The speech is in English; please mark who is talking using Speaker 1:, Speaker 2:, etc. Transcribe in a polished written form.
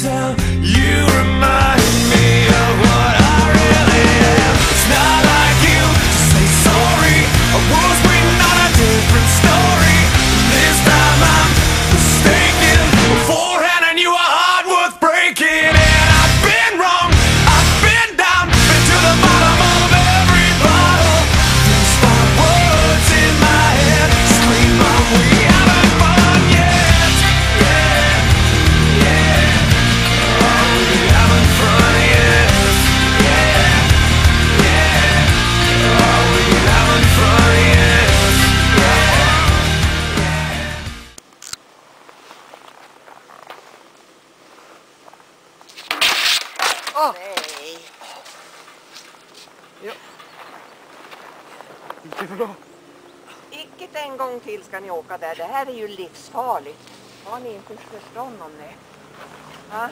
Speaker 1: how you remind me of what I really am. It's not like you to say sorry. I was waiting on a different story. This time I'm mistaken. Beforehand I knew a heart worth breaking. And I've been wrong, I've been down, been to the bottom of every bottle. Despite words in my head scream, "Mom, we haven't fun yet." Yeah, yeah. Oh, we haven't fun yet. Yeah, yeah. Oh, we haven't fun yet.
Speaker 2: Nej.
Speaker 3: Ja. Inte bra.
Speaker 2: Icke en gång till ska ni åka där. Det här är ju livsfarligt. Har ni inte förstånd om det? Ja?